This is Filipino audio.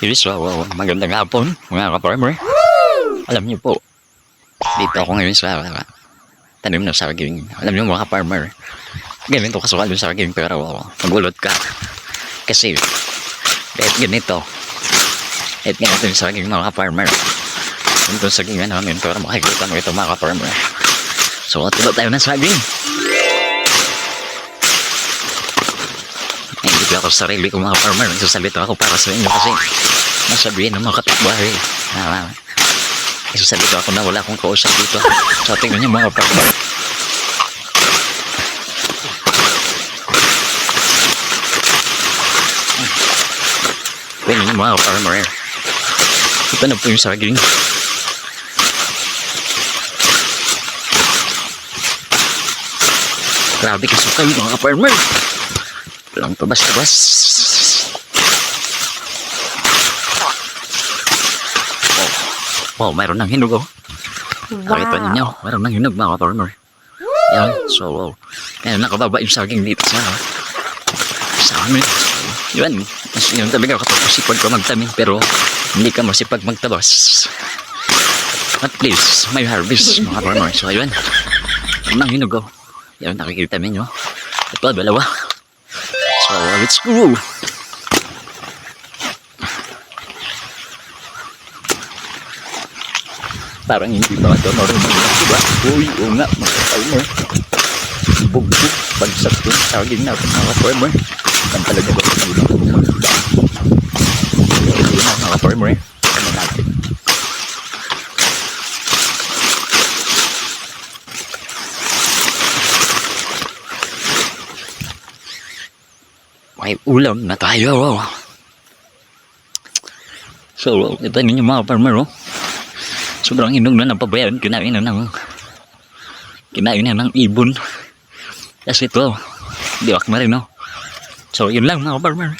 Iris, magandang hapon, mga ka-farmer. Alam niyo po, dito ako ngayon sa tanim ng saging. Alam niyo mga ka-farmer, ganito kasual yung saging pero magulot ka. Kasi, kahit ganito yung saging mga ka-farmer. Ganito yung saging namin pero makikita mo ito mga ka-farmer. So, tulot tayo ng saging. Hindi ako sa sarili ko mga farmer, nagsasalita ako para sa inyo kasi masabihin ng mga kapitbahay. Nagsasalita ako na wala akong kausap dito. So tingnan niyo mga farmer. Tingnan niyo mga farmer. Ito na po yung saging. Grabe kasukal mga farmer. Lang tabas-tabas. Wow, mayroon ng hinog oh. Nakita ninyo, mayroon ng hinog mga ka-farmer. Yan, so wow. Ngayon nakababa yung saging dito sa amin. Yan, yun talaga kapag masipag ka magtanim pero hindi ka masipag magtabas. At least, may harvest mga ka-farmer. So ayun, mayroon ng hinog oh. Yan, nakikita ninyo. Ito, dalawa. So, let's go! Parang hindi ba ito marunong na diba? Uy, oo nga, mga farmer. Bugbog, bagsak yun. Saging natin mga farmer. Yan talaga ba ito marunong? Ito na mga farmer. Ano natin? May ulam na tayo. So, ito ninyo mga farmer. Sobrang hinog na napabayan. Kinain na ng ibon. Kasi ito, diwak na rin. So, yun lang mga farmer.